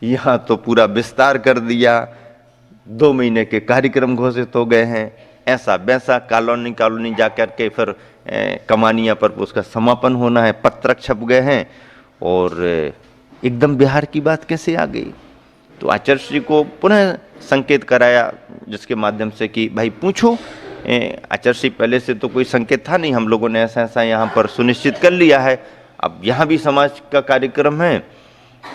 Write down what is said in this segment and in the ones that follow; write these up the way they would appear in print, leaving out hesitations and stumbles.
यहाँ तो पूरा विस्तार कर दिया, 2 महीने के कार्यक्रम घोषित हो गए हैं, ऐसा वैसा, कॉलोनी कॉलोनी जा कर के फिर कमानिया पर उसका समापन होना है, पत्रक छप गए हैं और एकदम बिहार की बात कैसे आ गई। तो आचार्य श्री को पुनः संकेत कराया जिसके माध्यम से कि भाई पूछो। आचार्य श्री पहले से तो कोई संकेत था नहीं, हम लोगों ने ऐसा ऐसा यहाँ पर सुनिश्चित कर लिया है, अब यहाँ भी समाज का कार्यक्रम है।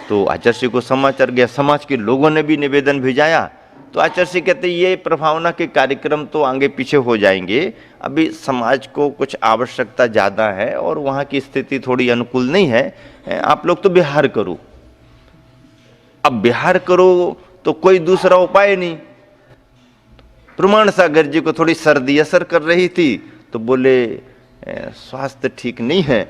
तो आचार्य श्री को समाचार गया, समाज के लोगों ने भी निवेदन भेजाया। तो आचार्य श्री कहते ये प्रभावना के कार्यक्रम तो आगे पीछे हो जाएंगे, अभी समाज को कुछ आवश्यकता ज़्यादा है और वहाँ की स्थिति थोड़ी अनुकूल नहीं है, आप लोग तो बिहार करो। अब बिहार करो तो कोई दूसरा उपाय नहीं। प्रमाण सागर जी को थोड़ी सर्दी असर कर रही थी, तो बोले स्वास्थ्य ठीक नहीं है,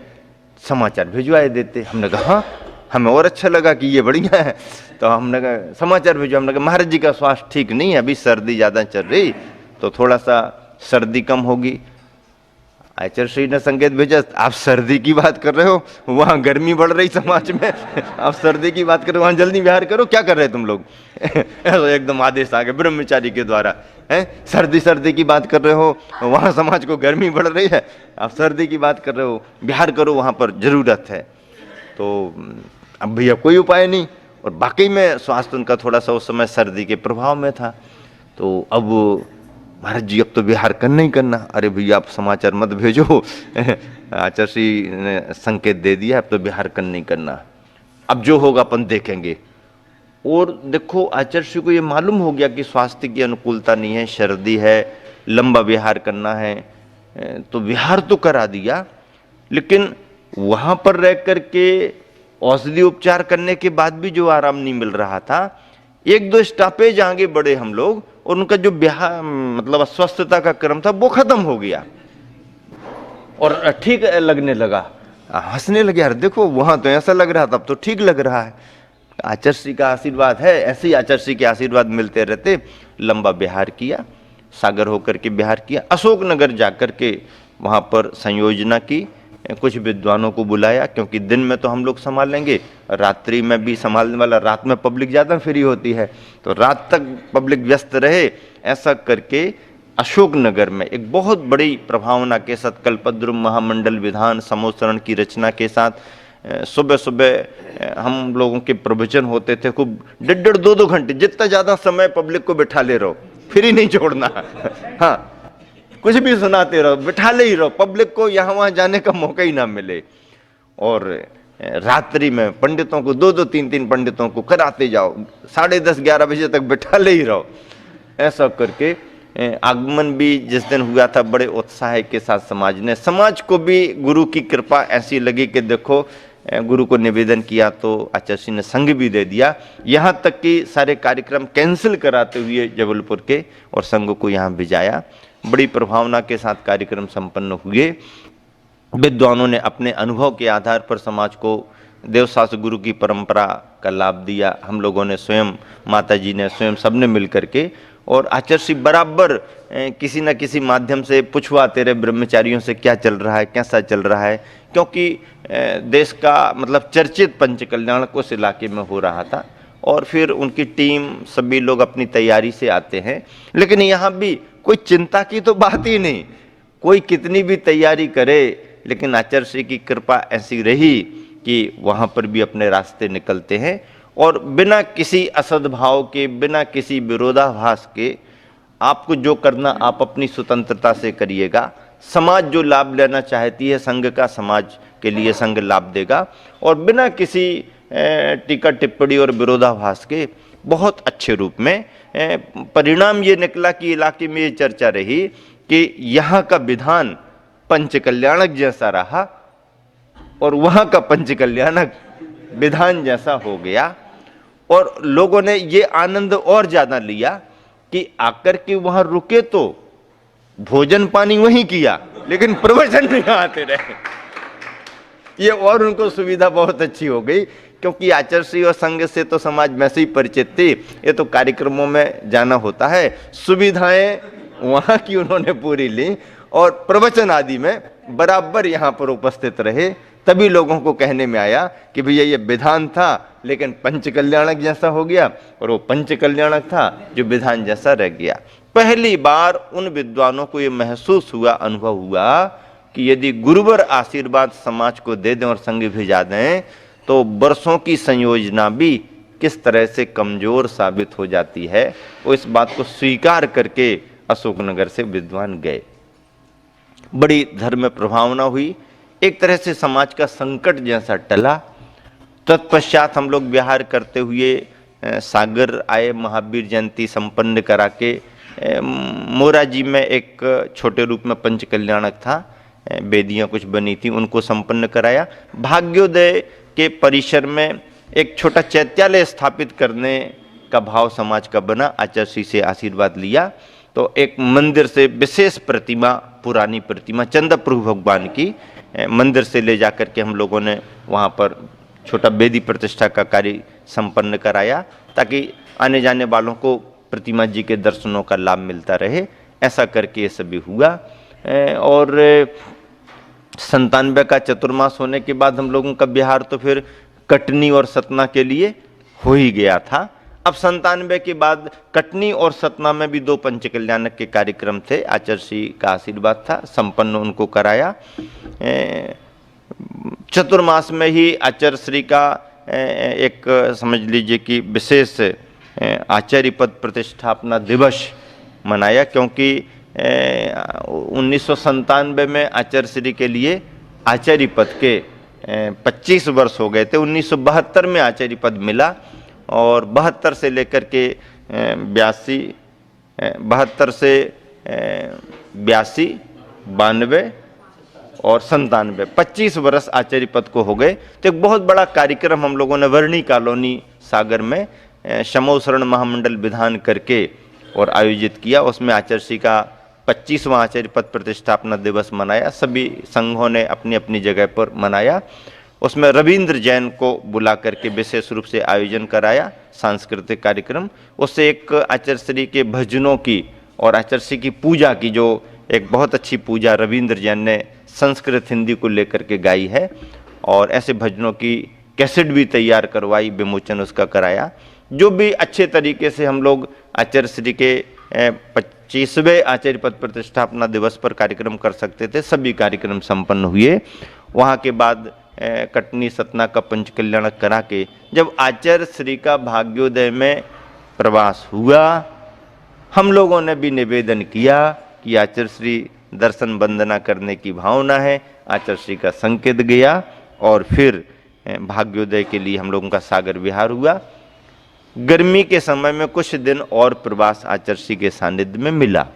समाचार भिजवाए देते। हमने कहा हाँ, हमें और अच्छा लगा कि ये बढ़िया है, तो हमने कहा समाचार भेजो। हमने कहा महाराज जी का स्वास्थ्य ठीक नहीं है, अभी सर्दी ज़्यादा चल रही, तो थोड़ा सा सर्दी कम होगी। आचार्य श्री ने संकेत भेजा, आप सर्दी की बात कर रहे हो, वहाँ गर्मी बढ़ रही समाज में, आप सर्दी की बात कर रहे हो, वहाँ जल्दी बिहार करो, क्या कर रहे तुम लोग। एकदम आदेश आ गए ब्रह्मचारी के द्वारा, है सर्दी की बात कर रहे हो, वहाँ समाज को गर्मी बढ़ रही है, आप सर्दी की बात कर रहे हो, बिहार करो, वहाँ पर जरूरत है। तो अब भैया कोई उपाय नहीं, और बाकी में स्वास्थ्य उनका थोड़ा सा उस समय सर्दी के प्रभाव में था। तो अब महाराज जी अब तो बिहार करना ही करना। अरे भैया आप समाचार मत भेजो, आचार्य श्री ने संकेत दे दिया, अब तो बिहार करना ही करना, अब जो होगा अपन देखेंगे। और देखो आचार्य श्री को ये मालूम हो गया कि स्वास्थ्य की अनुकूलता नहीं है, सर्दी है, लंबा बिहार करना है, तो बिहार तो करा दिया, लेकिन वहाँ पर रह करके औषधि उपचार करने के बाद भी जो आराम नहीं मिल रहा था, 1-2 स्टॉपेज आगे बढ़े हम लोग, और उनका जो बिहार मतलब अस्वस्थता का क्रम था वो खत्म हो गया और ठीक लगने लगा, हंसने लगे। यार देखो वहां तो ऐसा लग रहा था, अब तो ठीक लग रहा है। आचार्य श्री का आशीर्वाद है, ऐसे ही आचार्य श्री के आशीर्वाद मिलते रहते। लंबा बिहार किया, सागर होकर के बिहार किया, अशोकनगर जाकर के वहां पर संयोजना की, कुछ विद्वानों को बुलाया, क्योंकि दिन में तो हम लोग संभाल लेंगे, रात्रि में भी संभालने वाला, रात में पब्लिक ज़्यादा फ्री होती है, तो रात तक पब्लिक व्यस्त रहे। ऐसा करके अशोकनगर में एक बहुत बड़ी प्रभावना के साथ कल्पद्रुम महामंडल विधान समोसरण की रचना के साथ सुबह सुबह हम लोगों के प्रवचन होते थे, खूब 1.5-2 घंटे, जितना ज़्यादा समय पब्लिक को बिठा ले रहो, फ्री नहीं छोड़ना। हाँ, कुछ भी सुनाते रहो, बिठा ले ही रहो, पब्लिक को यहाँ वहाँ जाने का मौका ही ना मिले। और रात्रि में पंडितों को 2-2 3-3 पंडितों को कराते जाओ, 10:30-11 बजे तक बिठा ले ही रहो। ऐसा करके आगमन भी जिस दिन हुआ था बड़े उत्साह के साथ समाज को भी गुरु की कृपा ऐसी लगी कि देखो गुरु को निवेदन किया तो आचार्य श्री ने संग भी दे दिया, यहाँ तक कि सारे कार्यक्रम कैंसिल कराते हुए जबलपुर के और संघ को यहाँ भिजाया। बड़ी प्रभावना के साथ कार्यक्रम संपन्न हुए। विद्वानों ने अपने अनुभव के आधार पर समाज को देवशास्त्र गुरु की परंपरा का लाभ दिया। हम लोगों ने स्वयं, माता जी ने स्वयं, सबने मिल करके, और आचार्य श्री बराबर किसी न किसी माध्यम से पूछवाते रहे ब्रह्मचारियों से क्या चल रहा है, कैसा चल रहा है, क्योंकि देश का मतलब चर्चित पंचकल्याण उस इलाके में हो रहा था। और फिर उनकी टीम, सभी लोग अपनी तैयारी से आते हैं, लेकिन यहाँ भी कोई चिंता की तो बात ही नहीं, कोई कितनी भी तैयारी करे, लेकिन आचार्य श्री की कृपा ऐसी रही कि वहाँ पर भी अपने रास्ते निकलते हैं और बिना किसी असद्भाव के, बिना किसी विरोधाभास के, आपको जो करना आप अपनी स्वतंत्रता से करिएगा। समाज जो लाभ लेना चाहती है संघ का, समाज के लिए संघ लाभ देगा, और बिना किसी टीका टिप्पणी और विरोधाभास के बहुत अच्छे रूप में परिणाम ये निकला कि इलाके में ये चर्चा रही कि यहाँ का विधान पंचकल्याणक जैसा रहा और वहाँ का पंचकल्याणक विधान जैसा हो गया। और लोगों ने ये आनंद और ज़्यादा लिया कि आकर के वहाँ रुके तो भोजन पानी वहीं किया, लेकिन प्रवचन नहीं आते रहे। ये और उनको सुविधा बहुत अच्छी हो गई, क्योंकि आचार्य श्री और संघ से तो समाज में से ही परिचित थी, ये तो कार्यक्रमों में जाना होता है, सुविधाएं वहाँ की उन्होंने पूरी ली और प्रवचन आदि में बराबर यहाँ पर उपस्थित रहे। तभी लोगों को कहने में आया कि भैया ये विधान था लेकिन पंचकल्याणक जैसा हो गया, और वो पंचकल्याणक था जो विधान जैसा रह गया। पहली बार उन विद्वानों को ये महसूस हुआ, अनुभव हुआ कि यदि गुरुवर आशीर्वाद समाज को दे दें और संग भेजा दें तो वर्षों की संयोजना भी किस तरह से कमजोर साबित हो जाती है। वो इस बात को स्वीकार करके अशोकनगर से विद्वान गए। बड़ी धर्म प्रभावना हुई, एक तरह से समाज का संकट जैसा टला। तत्पश्चात हम लोग विहार करते हुए सागर आए, महावीर जयंती संपन्न करा के मोराजी में एक छोटे रूप में पंचकल्याणक था, वेदियां कुछ बनी थी, उनको संपन्न कराया। भाग्योदय के परिसर में एक छोटा चैत्यालय स्थापित करने का भाव समाज का बना। आचार्य से आशीर्वाद लिया तो एक मंदिर से विशेष प्रतिमा, पुरानी प्रतिमा चंद्रप्रभु भगवान की मंदिर से ले जाकर के हम लोगों ने वहाँ पर छोटा वेदी प्रतिष्ठा का कार्य संपन्न कराया, ताकि आने जाने वालों को प्रतिमा जी के दर्शनों का लाभ मिलता रहे। ऐसा करके ये सभी हुआ। और 97 का चतुर्मास होने के बाद हम लोगों का बिहार तो फिर कटनी और सतना के लिए हो ही गया था। अब 97 के बाद कटनी और सतना में भी 2 पंचकल्याणक के कार्यक्रम थे। आचार्य श्री का आशीर्वाद था, संपन्न उनको कराया। चतुर्मास में ही आचार्य श्री का एक समझ लीजिए कि विशेष आचार्य पद प्रतिष्ठापना दिवस मनाया, क्योंकि 1997 में आचार्य श्री के लिए आचार्य पद के 25 वर्ष हो गए थे। 1972 में आचार्य पद मिला और 72 से लेकर के 82, 72 से 82, 92 और 97, 25 वर्ष आचार्य पद को हो गए। तो एक बहुत बड़ा कार्यक्रम हम लोगों ने वर्णी कॉलोनी सागर में समूह शरण महामंडल विधान करके और आयोजित किया। उसमें आचार्य श्री का 25वां आचार्य पद प्रतिष्ठापना दिवस मनाया। सभी संघों ने अपनी अपनी जगह पर मनाया। उसमें रविंद्र जैन को बुला करके विशेष रूप से आयोजन कराया, सांस्कृतिक कार्यक्रम। उससे एक आचार्य श्री के भजनों की और आचार्य श्री की पूजा की, जो एक बहुत अच्छी पूजा रविंद्र जैन ने संस्कृत हिंदी को लेकर के गाई है, और ऐसे भजनों की कैसेट भी तैयार करवाई, विमोचन उसका कराया। जो भी अच्छे तरीके से हम लोग आचार्य श्री के 25वें आचार्य पद प्रतिष्ठापना दिवस पर कार्यक्रम कर सकते थे, सभी कार्यक्रम संपन्न हुए। वहाँ के बाद कटनी सतना का पंचकल्याणक करा के जब आचार्य श्री का भाग्योदय में प्रवास हुआ, हम लोगों ने भी निवेदन किया कि आचार्य श्री दर्शन वंदना करने की भावना है। आचार्य श्री का संकेत गया और फिर भाग्योदय के लिए हम लोगों का सागर विहार हुआ। गर्मी के समय में कुछ दिन और प्रवास आचार्य श्री के सानिध्य में मिला।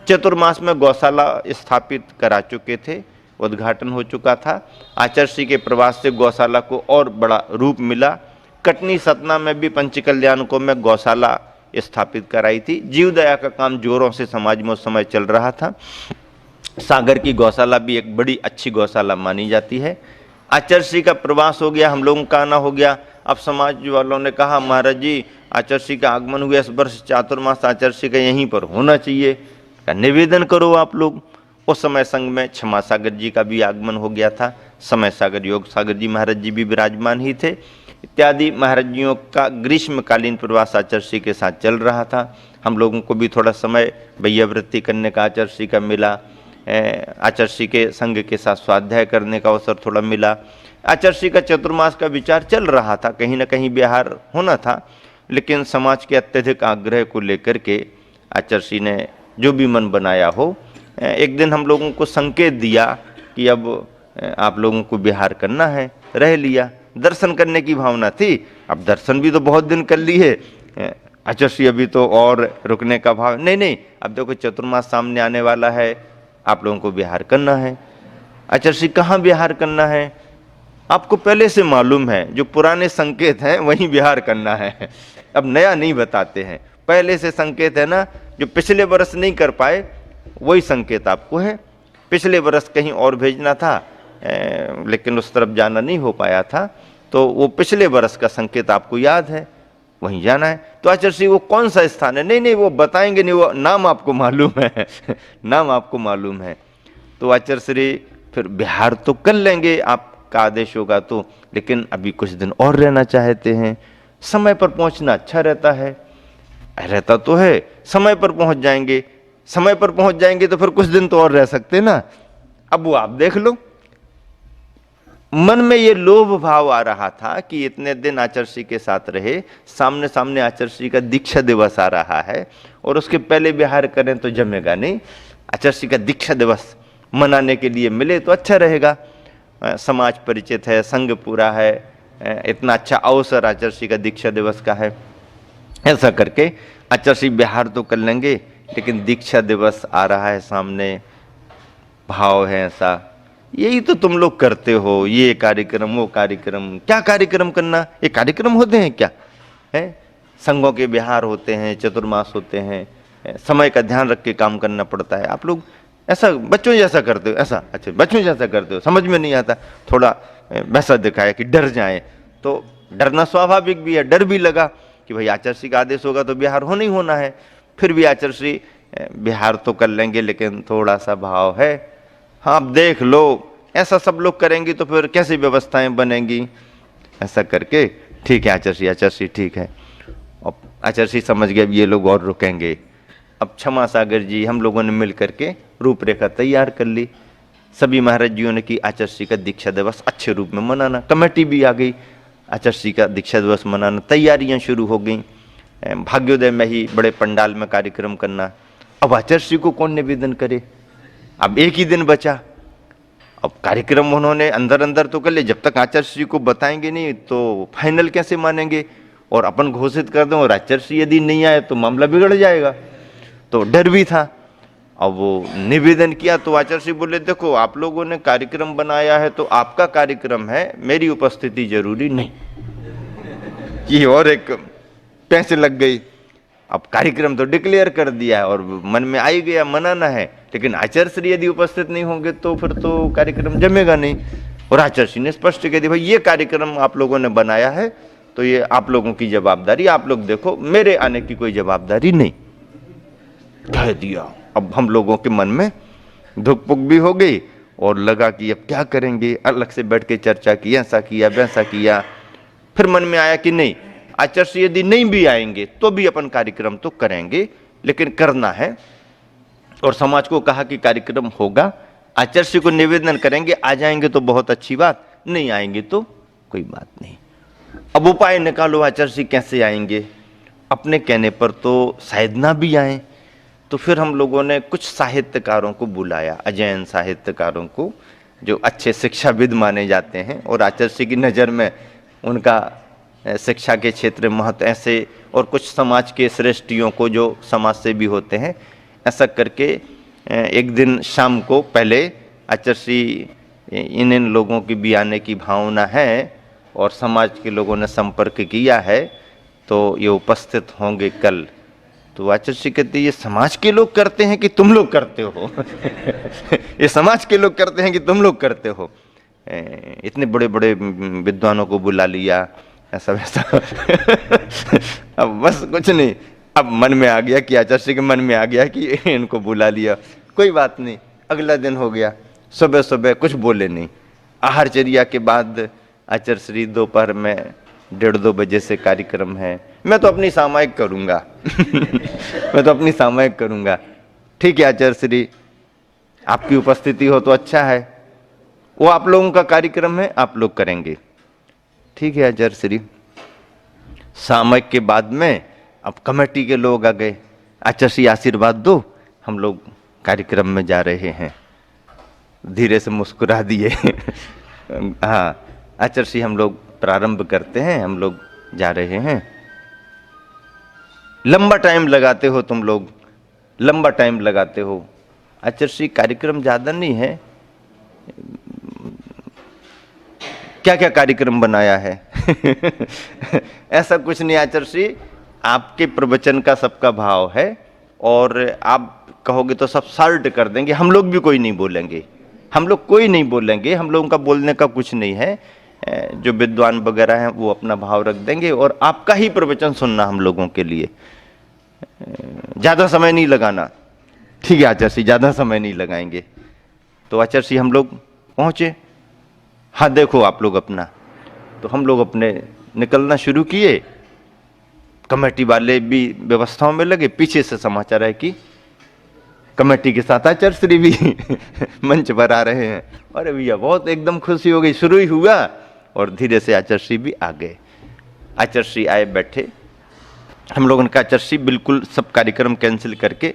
चतुर्मास में गौशाला स्थापित करा चुके थे, उद्घाटन हो चुका था। आचार्य श्री के प्रवास से गौशाला को और बड़ा रूप मिला। कटनी सतना में भी पंचकल्याणकों में गौशाला स्थापित कराई थी। जीवदया का काम जोरों से समाज में उस समय चल रहा था। सागर की गौशाला भी एक बड़ी अच्छी गौशाला मानी जाती है। आचार्य श्री का प्रवास हो गया, हम लोगों का आना हो गया। अब समाज वालों ने कहा, महाराज जी आचार्य श्री का आगमन हुआ, इस वर्ष चातुर्मास आचार्य श्री का यहीं पर होना चाहिए, निवेदन करो आप लोग। उस समय संघ में क्षमा सागर जी का भी आगमन हो गया था। समय सागर योग सागर जी महाराज जी भी विराजमान ही थे। इत्यादि महाराज जियों का ग्रीष्मकालीन प्रवास आचार्य श्री के साथ चल रहा था। हम लोगों को भी थोड़ा समय वैयावृत्ति करने का आचार्य श्री का मिला। आचार्य श्री के संघ के साथ स्वाध्याय करने का अवसर थोड़ा मिला। आचार्य श्री का चतुर्मास का विचार चल रहा था, कहीं ना कहीं बिहार होना था, लेकिन समाज के अत्यधिक आग्रह को लेकर के आचार्य श्री ने जो भी मन बनाया हो, एक दिन हम लोगों को संकेत दिया कि अब आप लोगों को बिहार करना है। रह लिया, दर्शन करने की भावना थी। अब दर्शन भी तो बहुत दिन कर लिए, आचार्य श्री अभी तो और रुकने का भाव नहीं, अब देखो चतुर्मास सामने आने वाला है, आप लोगों को बिहार करना है। आचार्य श्री कहाँ बिहार करना है? आपको पहले से मालूम है, जो पुराने संकेत हैं वहीं बिहार करना है। अब नया नहीं बताते हैं, पहले से संकेत है ना, जो पिछले वर्ष नहीं कर पाए वही संकेत आपको है। पिछले वर्ष कहीं और भेजना था, लेकिन उस तरफ जाना नहीं हो पाया था, तो वो पिछले वर्ष का संकेत आपको याद है, वहीं जाना है। तो आचार्य श्री वो कौन सा स्थान है? नहीं वो बताएंगे नहीं, वो नाम आपको मालूम है नाम आपको मालूम है। तो आचार्य श्री फिर बिहार तो कर लेंगे, आप का आदेश होगा तो, लेकिन अभी कुछ दिन और रहना चाहते हैं। समय पर पहुंचना अच्छा रहता है, रहता तो है, समय पर पहुंच जाएंगे, समय पर पहुंच जाएंगे तो फिर कुछ दिन तो और रह सकते ना। अब वो आप देख लो, मन में ये लोभ भाव आ रहा था कि इतने दिन आचर्षी के साथ रहे, सामने सामने आचर्षी का दीक्षा दिवस आ रहा है और उसके पहले विहार करें तो जमेगा नहीं। आचर्षी का दीक्षा दिवस मनाने के लिए मिले तो अच्छा रहेगा, समाज परिचित है, संघ पूरा है, इतना अच्छा अवसर आचर्षी का दीक्षा दिवस का है। ऐसा करके आचर्षी विहार तो कर लेंगे, लेकिन दीक्षा दिवस आ रहा है सामने, भाव है ऐसा, यही तो तुम लोग करते हो, ये कार्यक्रम वो कार्यक्रम। क्या कार्यक्रम करना, ये कार्यक्रम होते हैं क्या है? संघों के विहार होते हैं, चतुर्मास होते हैं, समय का ध्यान रख के काम करना पड़ता है। आप लोग ऐसा बच्चों जैसा करते हो, ऐसा अच्छा बच्चों जैसा करते हो, समझ में नहीं आता, थोड़ा वैसा दिखाया कि डर जाए। तो डरना स्वाभाविक भी है, डर भी लगा कि भाई आचर्षी का आदेश होगा तो विहार होना ही होना है। फिर भी आचर्षी विहार तो कर लेंगे, लेकिन थोड़ा सा भाव है, हाँ आप देख लो, ऐसा सब लोग करेंगे तो फिर कैसी व्यवस्थाएं बनेंगी। ऐसा करके ठीक है आचर्षी, आचर्षी ठीक है। अब आचर्षी समझ गए ये लोग और रुकेंगे। अब क्षमा सागर जी हम लोगों ने मिल करके रूपरेखा तैयार कर ली, सभी महाराज जियों ने की आचर्षी का दीक्षा दिवस अच्छे रूप में मनाना। कमेटी भी आ गई, आचर्षी का दीक्षा दिवस मनाना, तैयारियां शुरू हो गई। भाग्योदय में ही बड़े पंडाल में कार्यक्रम करना। अब आचर्षी को कौन निवेदन करे, अब एक ही दिन बचा। अब कार्यक्रम उन्होंने अंदर अंदर तो कर ले, जब तक आचर्षी को बताएंगे नहीं तो फाइनल कैसे मानेंगे। और अपन घोषित कर दें और आचर्षी यदि नहीं आए तो मामला बिगड़ जाएगा, तो डर भी था। अब वो निवेदन किया तो आचर्षी बोले देखो आप लोगों ने कार्यक्रम बनाया है तो आपका कार्यक्रम है, मेरी उपस्थिति जरूरी नहीं। ये और एक पैसे लग गई। अब कार्यक्रम तो डिक्लेयर कर दिया है और मन में आ ही गया मनाना है, लेकिन आचार्य यदि उपस्थित नहीं होंगे तो फिर तो कार्यक्रम जमेगा नहीं। और आचार्य ने स्पष्ट कह दिया भाई ये कार्यक्रम आप लोगों ने बनाया है तो ये आप लोगों की जवाबदारी, आप लोग देखो, मेरे आने की कोई जवाबदारी नहीं, कह दिया। अब हम लोगों के मन में धुक पुक भी हो गई और लगा कि अब क्या करेंगे, अलग से बैठ के चर्चा की, ऐसा किया वैसा किया। फिर मन में आया कि नहीं, आचार्य यदि नहीं भी आएंगे तो भी अपन कार्यक्रम तो करेंगे, लेकिन करना है। और समाज को कहा कि कार्यक्रम होगा, आचार्य को निवेदन करेंगे, आ जाएंगे तो बहुत अच्छी बात, नहीं आएंगे तो कोई बात नहीं। अब उपाय निकालो आचार्य कैसे आएंगे। अपने कहने पर तो शायद ना भी आए, तो फिर हम लोगों ने कुछ साहित्यकारों को बुलाया, अजैन साहित्यकारों को, जो अच्छे शिक्षाविद माने जाते हैं और आचार्य की नज़र में उनका शिक्षा के क्षेत्र में महत्व ऐसे, और कुछ समाज के श्रेष्ठियों को जो समाज से भी होते हैं। ऐसा करके एक दिन शाम को पहले आचार्य इन लोगों की भी आने की भावना है और समाज के लोगों ने संपर्क किया है तो ये उपस्थित होंगे कल। तो आचार्य कहते ये समाज के लोग करते हैं कि तुम लोग करते हो? ये समाज के लोग करते हैं कि तुम लोग करते हो? इतने बड़े बड़े विद्वानों को बुला लिया, ऐसा वैसा। अब बस कुछ नहीं, अब मन में आ गया कि आचार्य के मन में आ गया कि इनको बुला लिया, कोई बात नहीं। अगला दिन हो गया, सुबह सुबह कुछ बोले नहीं। आहारचर्या के बाद आचार्य दोपहर में 1:30-2 बजे से कार्यक्रम है, मैं तो अपनी सामायिक करूंगा। मैं तो अपनी सामायिक करूंगा। ठीक है आचार्य, आपकी उपस्थिति हो तो अच्छा है, वो आप लोगों का कार्यक्रम है, आप लोग करेंगे। ठीक है आचार्य। सामयिक के बाद में अब कमेटी के लोग आ गए, आचार्य आशीर्वाद दो, हम लोग कार्यक्रम में जा रहे हैं। धीरे से मुस्कुरा दिए। हाँ आचार्य हम लोग प्रारंभ करते हैं, हम लोग जा रहे हैं। लंबा टाइम लगाते हो तुम लोग, लंबा टाइम लगाते हो। आचार्य कार्यक्रम ज्यादा नहीं है, क्या क्या कार्यक्रम बनाया है? ऐसा कुछ नहीं आचार्य, आपके प्रवचन का सबका भाव है और आप कहोगे तो सब साल्ट कर देंगे, हम लोग भी कोई नहीं बोलेंगे, हम लोग कोई नहीं बोलेंगे, हम लोगों का बोलने का कुछ नहीं है। जो विद्वान वगैरह हैं वो अपना भाव रख देंगे और आपका ही प्रवचन सुनना हम लोगों के लिए, ज्यादा समय नहीं लगाना। ठीक है आचार्य, ज्यादा समय नहीं लगाएंगे। तो आचार्य हम लोग पहुंचे, हाँ देखो आप लोग अपना। तो हम लोग अपने निकलना शुरू किए, कमेटी वाले भी व्यवस्थाओं में लगे, पीछे से समाचार है कि कमेटी के साथ आचार्य श्री भी मंच पर आ रहे हैं। अरे भैया बहुत एकदम खुशी हो गई, शुरू ही हुआ और धीरे से आचार्य श्री भी आ गए। आचार्य श्री आए, बैठे। हम लोगों ने कहा आचार्य श्री बिल्कुल सब कार्यक्रम कैंसिल करके,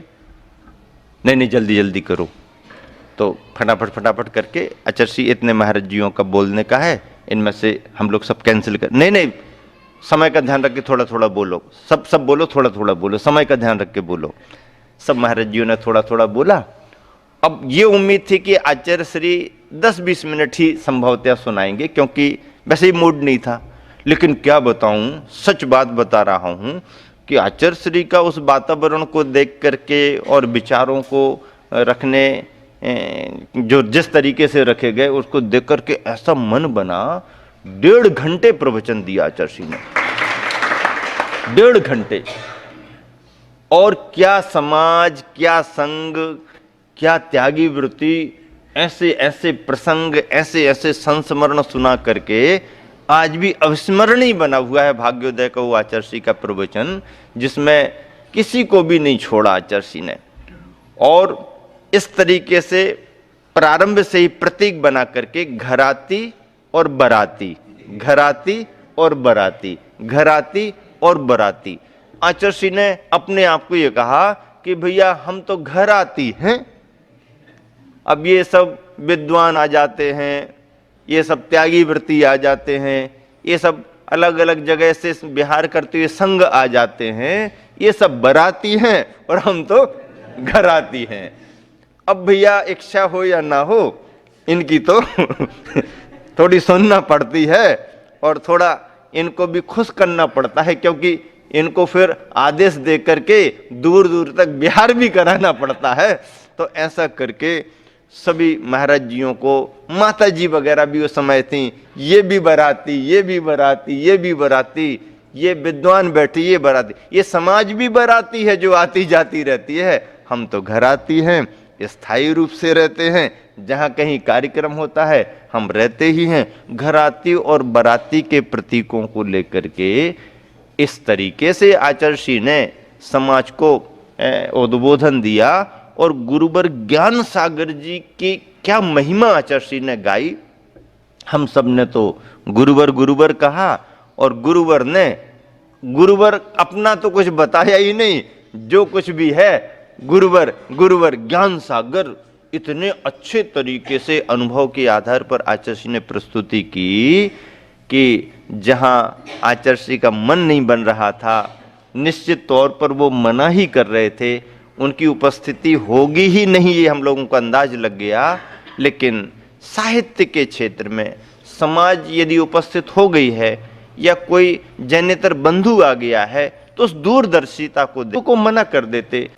नहीं जल्दी जल्दी करो। तो फटाफट करके आचार्य श्री इतने महाराज जियों का बोलने का है, इनमें से हम लोग सब कैंसिल कर, नहीं समय का ध्यान रख के थोड़ा थोड़ा बोलो, सब बोलो, थोड़ा थोड़ा बोलो, समय का ध्यान रख के बोलो। सब महाराज जियों ने थोड़ा थोड़ा बोला। अब ये उम्मीद थी कि आचार्य श्री 10-20 मिनट ही संभवतः सुनाएंगे, क्योंकि वैसे ही मूड नहीं था। लेकिन क्या बताऊं, सच बात बता रहा हूं कि आचार्य श्री का उस वातावरण को देख करके और विचारों को रखने जो जिस तरीके से रखे गए, उसको देख करके ऐसा मन बना। 1.5 घंटे प्रवचन दिया आचार्य श्री ने, 1.5 घंटे। और क्या समाज, क्या संघ, क्या त्यागी वृत्ति, ऐसे ऐसे प्रसंग, ऐसे ऐसे संस्मरण सुना करके आज भी अविस्मरणीय बना हुआ है भाग्योदय का वो आचार्य श्री का प्रवचन, जिसमें किसी को भी नहीं छोड़ा आचार्य श्री ने। और इस तरीके से प्रारंभ से ही प्रतीक बना करके घराती और बराती, घराती और बराती, घराती और बराती। आचार्य श्री ने अपने आप को ये कहा कि भैया हम तो घर आती हैं। अब ये सब विद्वान आ जाते हैं, ये सब त्यागी वृत्ति आ जाते हैं, ये सब अलग अलग जगह से विहार करते हुए संघ आ जाते हैं, ये सब बराती हैं और हम तो घर आती हैं। अब भैया इच्छा हो या ना हो, इनकी तो थोड़ी सुनना पड़ती है और थोड़ा इनको भी खुश करना पड़ता है, क्योंकि इनको फिर आदेश दे करके दूर दूर तक विहार भी कराना पड़ता है। तो ऐसा करके सभी महाराज जियों को, माता जी वगैरह भी उस समय थी, ये भी बराती, ये भी बराती, ये भी बराती, ये विद्वान बैठी, ये बराती, ये समाज भी बराती है जो आती जाती रहती है। हम तो घर आती हैं, स्थायी रूप से रहते हैं, जहाँ कहीं कार्यक्रम होता है हम रहते ही हैं। घराती और बराती के प्रतीकों को लेकर के इस तरीके से आचार्य श्री ने समाज को उद्बोधन दिया। और गुरुवर ज्ञान सागर जी की क्या महिमा आचार्य श्री ने गाई। हम सब ने तो गुरुवर गुरुवर कहा, और गुरुवर अपना तो कुछ बताया ही नहीं, जो कुछ भी है गुरुवर गुरुवर ज्ञान सागर, इतने अच्छे तरीके से अनुभव के आधार पर आचार्य श्री ने प्रस्तुति की कि जहां आचार्य श्री का मन नहीं बन रहा था, निश्चित तौर पर वो मना ही कर रहे थे, उनकी उपस्थिति होगी ही नहीं, ये हम लोगों को अंदाज लग गया। लेकिन साहित्य के क्षेत्र में समाज यदि उपस्थित हो गई है या कोई जैनेतर बंधु आ गया है, तो उस दूरदर्शिता को मना कर देते।